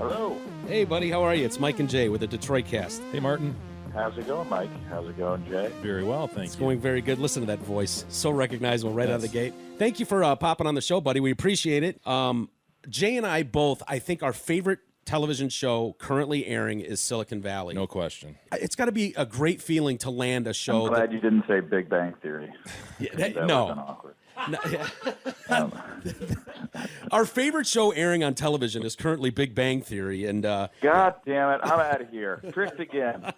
Hello. Hey, buddy, how are you? It's Mike and Jay with the Detroit Cast. Hey, Martin. How's it going, Mike? How's it going, Jay? Very well, thank you. It's going very good. Listen to that voice. So recognizable right out of the gate. Thank you for popping on the show, buddy. We appreciate it. Jay and I both, I think our favorite television show currently airing is Silicon Valley. No question. It's got to be a great feeling to land a show. I'm glad you didn't say Big Bang Theory. That no. would've been awkward. Our favorite show airing on television is currently Big Bang Theory. And God damn it, I'm out of here. Tricked again.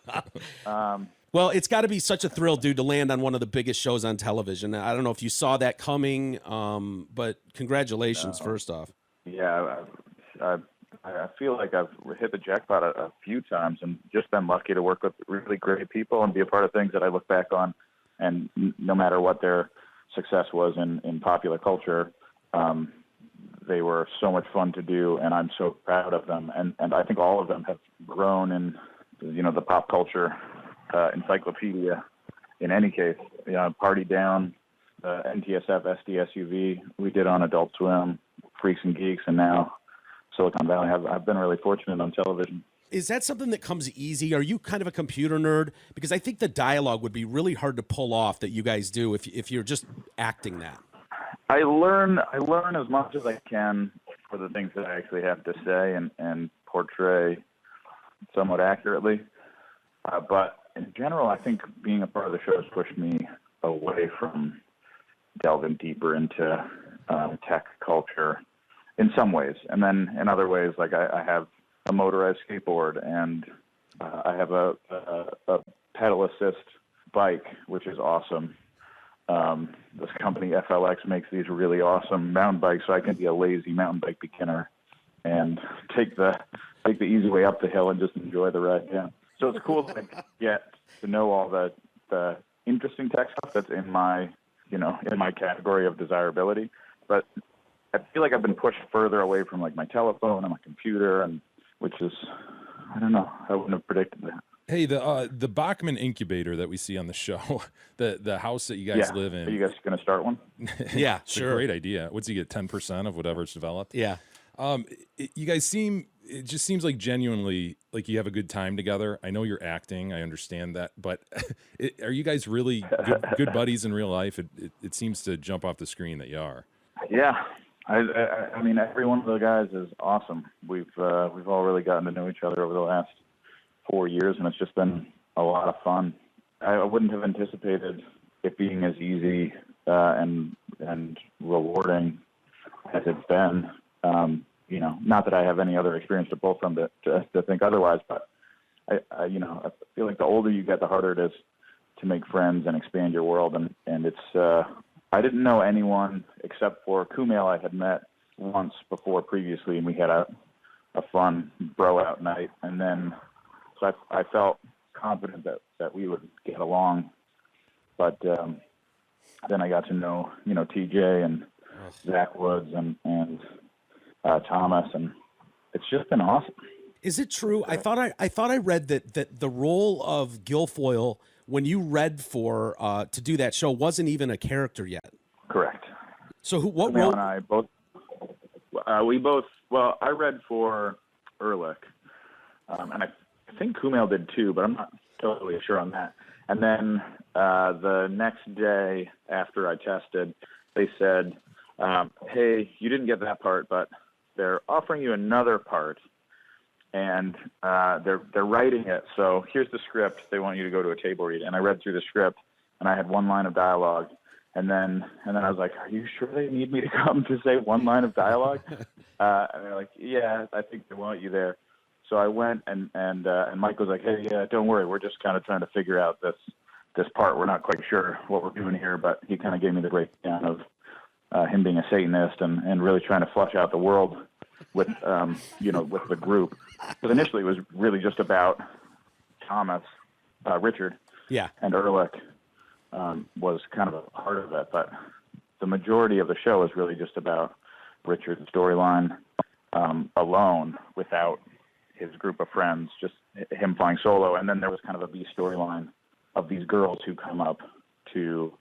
Well, it's got to be such a thrill, dude, to land on one of the biggest shows on television. I don't know if you saw that coming, but congratulations, first off. Yeah, I feel like I've hit the jackpot a few times and just been lucky to work with really great people and be a part of things that I look back on. And no matter what their success was in popular culture, they were so much fun to do, and I'm so proud of them. And I think all of them have grown in, the pop culture encyclopedia. In any case, Party Down, NTSF, SDSUV, we did on Adult Swim, Freaks and Geeks, and now Silicon Valley. I've been really fortunate on television. Is that something that comes easy? Are you kind of a computer nerd? Because I think the dialogue would be really hard to pull off that you guys do if you're just acting that. I learn as much as I can for the things that I actually have to say and portray somewhat accurately. But in general, I think being a part of the show has pushed me away from delving deeper into tech culture in some ways. And then in other ways, like I have a motorized skateboard and I have a pedal assist bike, which is awesome. This company FLX makes these really awesome mountain bikes, so I can be a lazy mountain bike beginner and take the easy way up the hill and just enjoy the ride. Yeah. So it's cool to get to know all the interesting tech stuff that's in my category of desirability. But I feel like I've been pushed further away from like my telephone and my computer, and which is, I don't know, I wouldn't have predicted that. Hey, the Bachman incubator that we see on the show, the house that you guys live in. Are you guys going to start one? Yeah, It's sure. a great idea. What's he get, 10% of whatever's developed? Yeah. You guys it just seems like genuinely like you have a good time together. I know you're acting, I understand that, but are you guys really good buddies in real life? It seems to jump off the screen that you are. Yeah. I mean, every one of the guys is awesome. We've all really gotten to know each other over the last 4 years, and it's just been a lot of fun. I wouldn't have anticipated it being as easy and rewarding as it's been. Not that I have any other experience to pull from to think otherwise, but I feel like the older you get, the harder it is to make friends and expand your world, and it's. I didn't know anyone except for Kumail I had met once before previously, and we had a fun bro-out night. And then so I felt confident that we would get along. But then I got to know, TJ and Zach Woods and Thomas, and it's just been awesome. Is it true? I thought I read that the role of Gilfoyle, when you read for to do that show, wasn't even a character yet. Correct. So what Kumail role? and I both. Well, I read for Ehrlich, and I think Kumail did too, but I'm not totally sure on that. And then the next day after I tested, they said, "Hey, you didn't get that part, but they're offering you another part." And they're writing it. So here's the script. They want you to go to a table read. And I read through the script, and I had one line of dialogue. And then I was like, "Are you sure they need me to come to say one line of dialogue?" And they're like, "Yeah, I think they want you there." So I went, and Mike was like, "Hey, yeah, don't worry. We're just kind of trying to figure out this part. We're not quite sure what we're doing here." But he kind of gave me the breakdown of him being a Satanist and really trying to flush out the world with with the group. Because initially it was really just about Thomas, Richard, and Ehrlich was kind of a part of it. But the majority of the show is really just about Richard's storyline alone, without his group of friends, just him flying solo. And then there was kind of a B storyline of these girls who come up to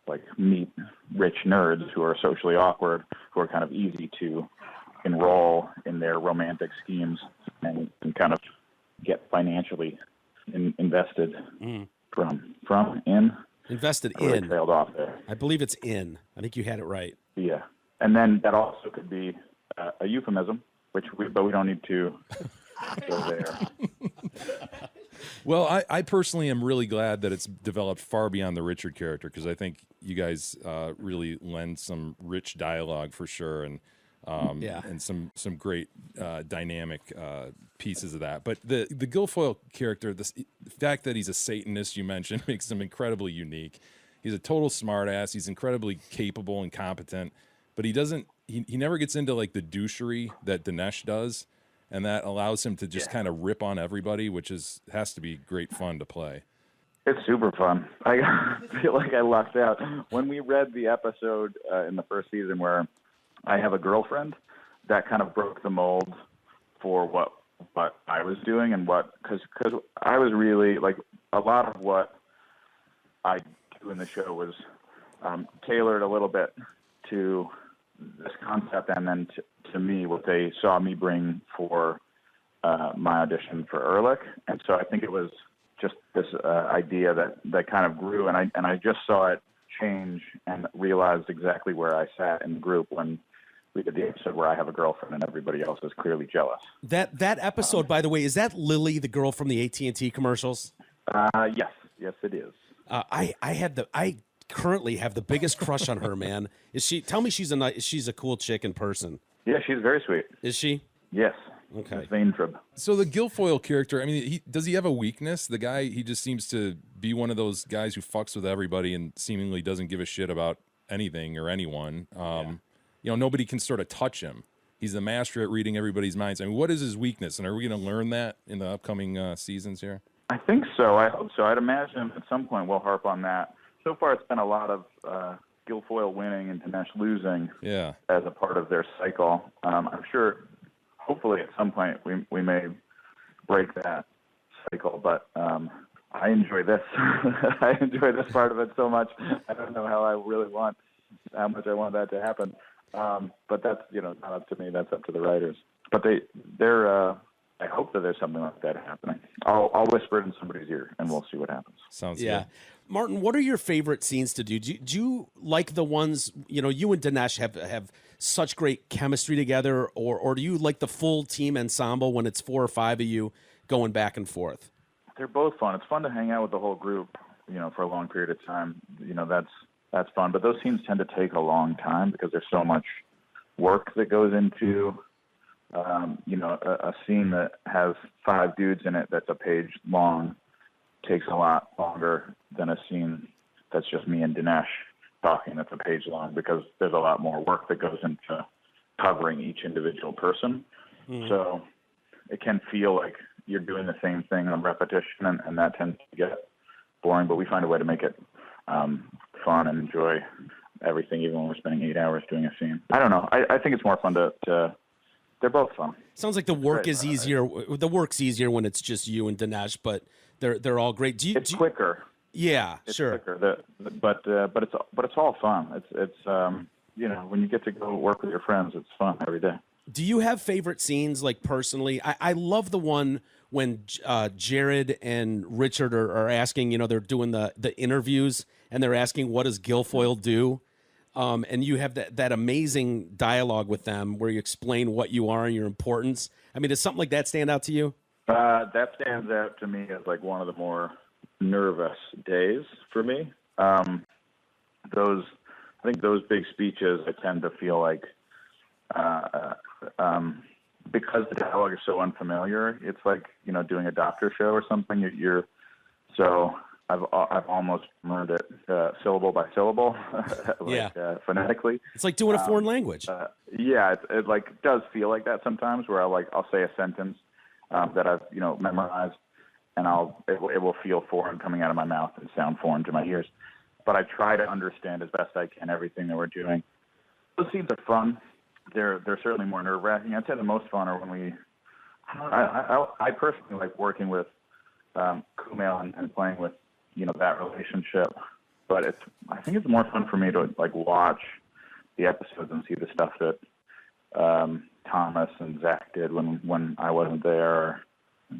like meet rich nerds who are socially awkward, who are kind of easy to enroll in their romantic schemes and kind of get financially invested from in. Invested I really in. trailed off there. I believe it's in. I think you had it right. Yeah. And then that also could be a euphemism, but we don't need to go there. Well, I personally am really glad that it's developed far beyond the Richard character, because I think you guys really lend some rich dialogue for sure, and and some great dynamic pieces of that. But the Gilfoyle character, the fact that he's a Satanist, you mentioned, makes him incredibly unique. He's a total smartass. He's incredibly capable and competent, but he doesn't. He never gets into like the douchery that Dinesh does. And that allows him to just kind of rip on everybody, which has to be great fun to play. It's super fun. I feel like I lucked out. When we read the episode in the first season where I have a girlfriend, that kind of broke the mold for what I was doing and because I was really, like, a lot of what I do in the show was tailored a little bit to this concept, and then to me, what they saw me bring for my audition for Ehrlich. And so I think it was just this idea that kind of grew, and I just saw it change and realized exactly where I sat in the group when we did the episode where I have a girlfriend and everybody else is clearly jealous. That episode, by the way, is that Lily, the girl from the AT&T commercials? Yes, it is. I currently have the biggest crush on her, man. Is she? Tell me she's a cool chick in person. Yeah, she's very sweet. Is she? Yes. Okay. Miss Vaintrub. So the Gilfoyle character, I mean, does he have a weakness? The guy, he just seems to be one of those guys who fucks with everybody and seemingly doesn't give a shit about anything or anyone. Nobody can sort of touch him. He's the master at reading everybody's minds. I mean, what is his weakness? And are we going to learn that in the upcoming seasons here? I think so. I hope so. I'd imagine at some point we'll harp on that. So far, it's been a lot of Gilfoyle winning and Dinesh losing as a part of their cycle. I'm sure, hopefully, at some point we may break that cycle. But I enjoy this. I enjoy this part of it so much. I don't know how much I want that to happen. But that's not up to me. That's up to the writers. But they're. I hope that there's something like that happening. I'll whisper it in somebody's ear, and we'll see what happens. Sounds good. Martin, what are your favorite scenes to do? Do you like the ones, you and Dinesh have such great chemistry together, or do you like the full team ensemble when it's 4 or 5 of you going back and forth? They're both fun. It's fun to hang out with the whole group, for a long period of time. That's fun. But those scenes tend to take a long time because there's so much work that goes into a scene that has 5 dudes in it that's a page long takes a lot longer than a scene that's just me and Dinesh talking that's a page long, because there's a lot more work that goes into covering each individual person. Mm-hmm. So it can feel like you're doing the same thing on repetition, and that tends to get boring, but we find a way to make it fun and enjoy everything, even when we're spending 8 hours doing a scene. I don't know. I think it's more fun to they're both fun. Sounds like the work is easier. The work's easier when it's just you and Dinesh, but they're all great. It's quicker. Yeah, it's sure. Quicker. But it's all fun. It's when you get to go work with your friends, it's fun every day. Do you have favorite scenes, like, personally? I love the one when Jared and Richard are asking, they're doing the interviews, and they're asking, what does Gilfoyle do? And you have that amazing dialogue with them where you explain what you are and your importance. I mean, does something like that stand out to you? That stands out to me as like one of the more nervous days for me. I think those big speeches, I tend to feel like, because the dialogue is so unfamiliar, it's like, doing a doctor show or something. So I've almost learned it syllable by syllable, phonetically. It's like doing a foreign language. It like does feel like that sometimes, where I'll say a sentence that I've memorized, and it will feel foreign coming out of my mouth and sound foreign to my ears. But I try to understand as best I can everything that we're doing. Those scenes are fun. They're certainly more nerve-wracking. I'd say the most fun are when I personally like working with Kumail and playing with that relationship. But I think it's more fun for me to like watch the episodes and see the stuff that Thomas and Zach did when I wasn't there.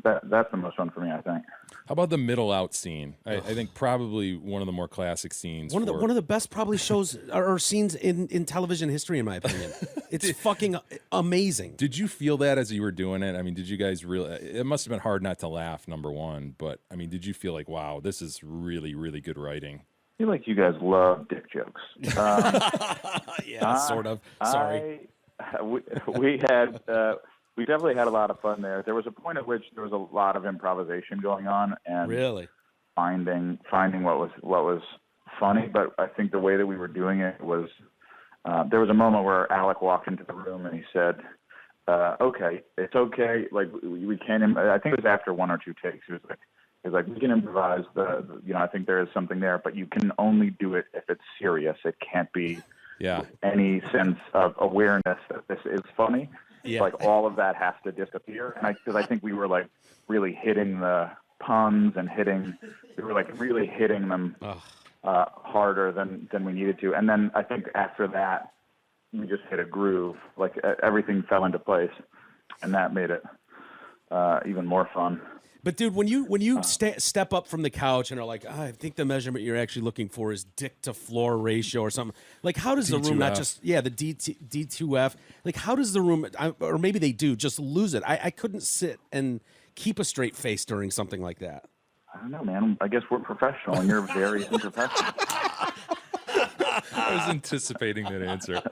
That's the most fun for me, I think. How about the middle out scene? I think probably one of the more classic scenes. One of the best probably shows or scenes in television history, in my opinion. It's fucking amazing. Did you feel that as you were doing it? I mean, did you guys really? It must have been hard not to laugh, number one. But I mean, did you feel like, wow, this is really, really good writing? I feel like you guys love dick jokes. Yeah, sort of. Sorry. We definitely had a lot of fun there. There was a point at which there was a lot of improvisation going on, and really finding what was funny. But I think the way that we were doing it was there was a moment where Alec walked into the room and he said, "Okay, it's okay. Like we can't." I think it was after one or two takes. He was like, "We can improvise. I think there is something there, but you can only do it if it's serious. It can't be any sense of awareness that this is funny." Yeah. Like all of that has to disappear, and because I think we were like really hitting the puns and really hitting them harder than we needed to. And then I think after that, we just hit a groove. Like everything fell into place, and that made it even more fun. But dude, when you step up from the couch and are like, I think the measurement you're actually looking for is dick to floor ratio or something. Like, how does the room not just the D2F? Like, how does the room, or maybe they do, just lose it? I couldn't sit and keep a straight face during something like that. I don't know, man. I guess we're professional, and you're very unprofessional. I was anticipating that answer.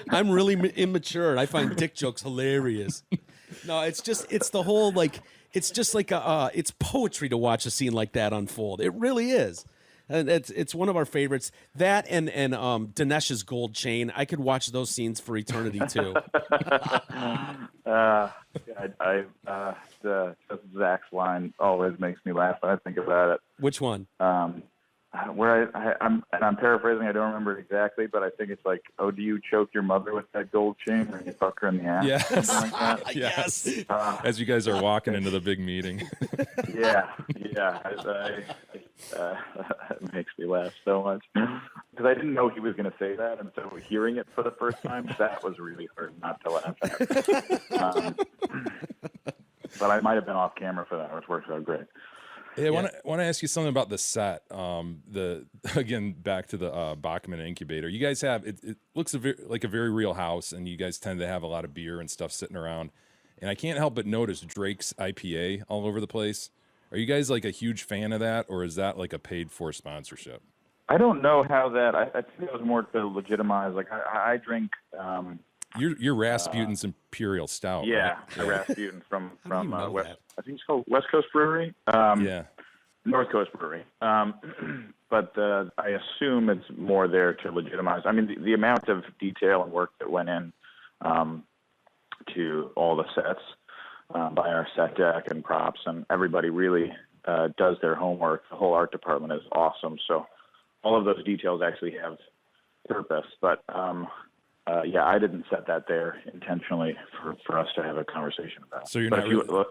I'm really immature, and I find dick jokes hilarious. No, it's the whole like. It's just like it's poetry to watch a scene like that unfold. It really is, and it's one of our favorites. That and Dinesh's gold chain. I could watch those scenes for eternity too. Zach's line always makes me laugh when I think about it. Which one? Where I'm paraphrasing. I don't remember it exactly, but I think it's like, "Oh, do you choke your mother with that gold chain when you fuck her in the ass?" Yes. Something like that. Yes. As you guys are walking into the big meeting. Yeah. It makes me laugh so much because I didn't know he was going to say that, and so hearing it for the first time, that was really hard not to laugh at. But I might have been off camera for that, which works out great. Hey, I want to ask you something about the set. Again, back to the Bachman incubator. You guys have it looks like a very real house, and you guys tend to have a lot of beer and stuff sitting around. And I can't help but notice Drake's IPA all over the place. Are you guys like a huge fan of that, or is that like a paid for sponsorship? I don't know how that. I think it was more to legitimize. Like I drink. Your Rasputin's Imperial Stout. Yeah, right? Rasputin from West. That? I think it's called West Coast Brewery. North Coast Brewery. But I assume it's more there to legitimize. I mean, the amount of detail and work that went in to all the sets by our set deck and props, and everybody really does their homework. The whole art department is awesome. So all of those details actually have purpose. But I didn't set that there intentionally for us to have a conversation about. So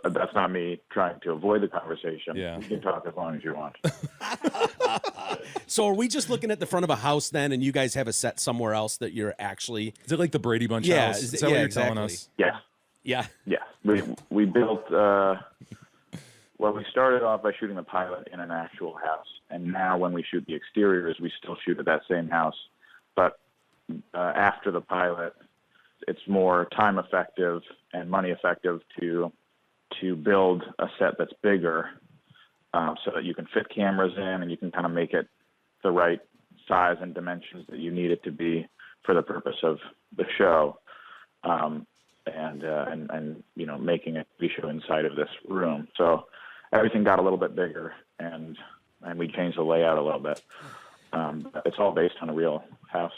that's not me trying to avoid the conversation. Yeah. You can talk as long as you want. So are we just looking at the front of a house then, and you guys have a set somewhere else that you're actually? Is it like the Brady Bunch house? Is that what you're telling us? Yeah. Yeah. Yeah. We built. We started off by shooting the pilot in an actual house, and now when we shoot the exteriors, we still shoot at that same house, but after the pilot, it's more time effective and money effective to build a set that's bigger, so that you can fit cameras in and you can kind of make it the right size and dimensions that you need it to be for the purpose of the show, and making a TV show inside of this room. So everything got a little bit bigger, and we changed the layout a little bit. It's all based on a real house.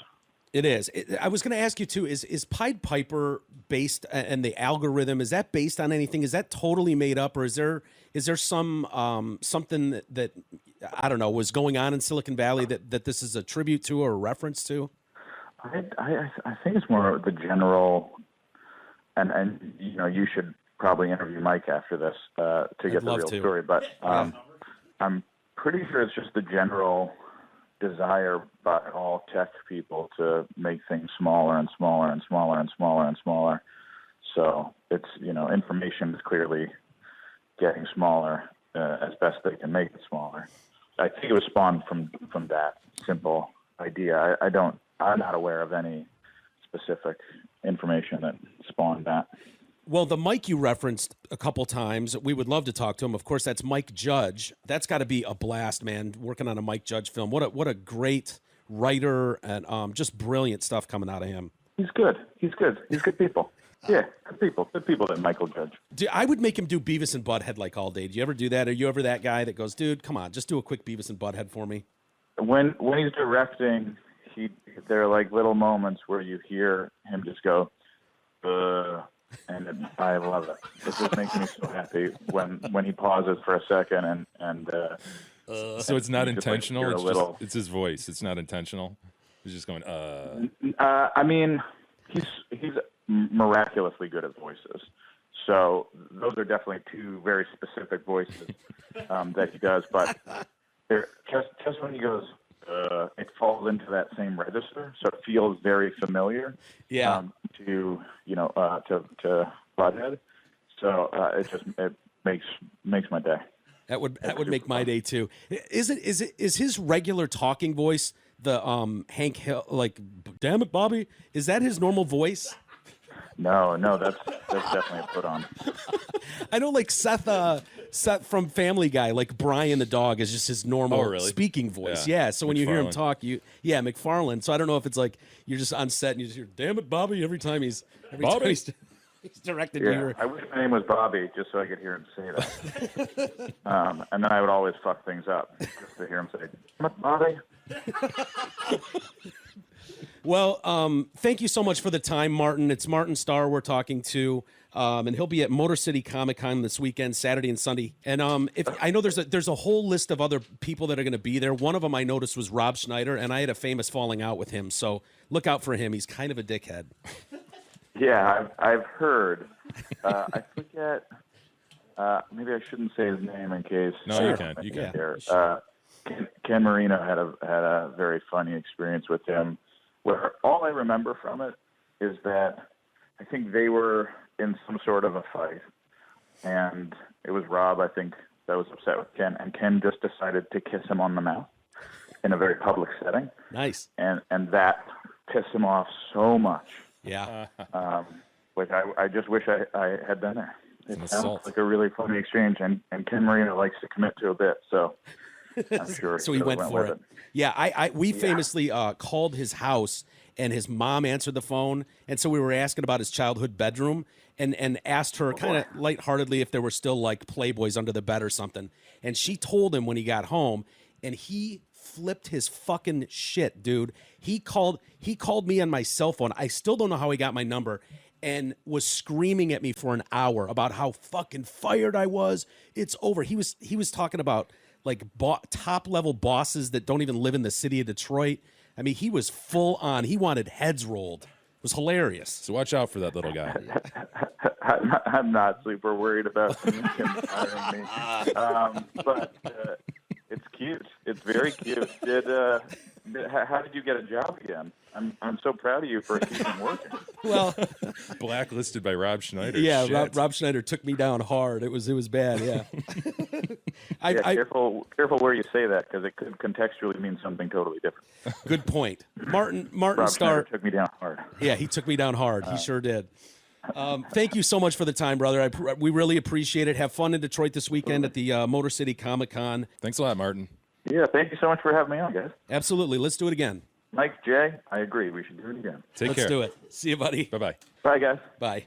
It is. I was going to ask you too, is Pied Piper based, and the algorithm, is that based on anything? Is that totally made up, or is there some something that I don't know was going on in Silicon Valley that this is a tribute to or a reference to? I think it's more the general, and you should probably interview Mike after this to get the real story. But I'm pretty sure it's just the general desire by all tech people to make things smaller and smaller and smaller and smaller and smaller. So it's, information is clearly getting smaller as best they can make it smaller. I think it was spawned from that simple idea. I'm not aware of any specific information that spawned that. Well, the Mike you referenced a couple times, we would love to talk to him. Of course, that's Mike Judge. That's got to be a blast, man, working on a Mike Judge film. What a great writer, and just brilliant stuff coming out of him. He's good. He's good people. Yeah, good people. Good people that Michael Judge. I would make him do Beavis and Butthead like all day. Do you ever do that? Are you ever that guy that goes, dude, come on, just do a quick Beavis and Butthead for me? When he's directing, there are like little moments where you hear him just go, and I love it. It just makes me so happy when he pauses for a second and so it's not intentional. Like it's his voice. It's not intentional. He's just going. I mean, he's miraculously good at voices. So those are definitely two very specific voices that he does. But just when he goes, it falls into that same register, so it feels very familiar. Yeah. To Butthead. So it makes my day. That would make my day too. Is his regular talking voice the Hank Hill, like, damn it, Bobby? Is that his normal voice? No, that's definitely a put on. I know, like Seth from Family Guy, like Brian the dog is just his normal speaking voice. Yeah. So when you hear him talk, McFarlane. So I don't know if it's like you're just on set and you just hear, damn it, Bobby, every time he's directed you. I wish my name was Bobby just so I could hear him say that. And then I would always fuck things up just to hear him say, damn it, Bobby. Well, thank you so much for the time, Martin. It's Martin Starr we're talking to, and he'll be at Motor City Comic Con this weekend, Saturday and Sunday. And if I know there's a whole list of other people that are going to be there. One of them I noticed was Rob Schneider, and I had a famous falling out with him. So look out for him. He's kind of a dickhead. Yeah, I've heard. I forget. Maybe I shouldn't say his name in case. No, you can. You can. Sure. Ken Marino had a very funny experience with him, where all I remember from it is that I think they were in some sort of a fight, and it was Rob, I think, that was upset with Ken, and Ken just decided to kiss him on the mouth in a very public setting. Nice. And that pissed him off so much. Yeah. Like I just wish I had been there. It sounds like a really funny exchange, and Ken Marino likes to commit to a bit, so I'm sure. So he went for it. Yeah, we famously called his house, and his mom answered the phone, and so we were asking about his childhood bedroom, and asked her kind of lightheartedly if there were still like Playboys under the bed or something, and she told him when he got home, and he flipped his fucking shit, dude. He called me on my cell phone. I still don't know how he got my number, and was screaming at me for an hour about how fucking fired I was. It's over. He was talking about like top level bosses that don't even live in the city of Detroit. I mean, he was full on. He wanted heads rolled. It was hilarious. So watch out for that little guy. I'm not super worried about him firing me. But it's cute. It's very cute. How did you get a job again? I'm so proud of you for keeping working. Well, blacklisted by Rob Schneider. Yeah, Rob Schneider took me down hard. It was bad. Yeah. Careful where you say that, because it could contextually mean something totally different. Good point. Martin Rob Starr took me down hard. Yeah, he took me down hard. He sure did. Thank you so much for the time, brother. We really appreciate it. Have fun in Detroit this weekend at the Motor City Comic Con. Thanks a lot, Martin. Yeah, thank you so much for having me on, guys. Absolutely. Let's do it again. Mike, Jay, I agree. We should do it again. Take care. Let's do it. See you, buddy. Bye-bye. Bye, guys. Bye.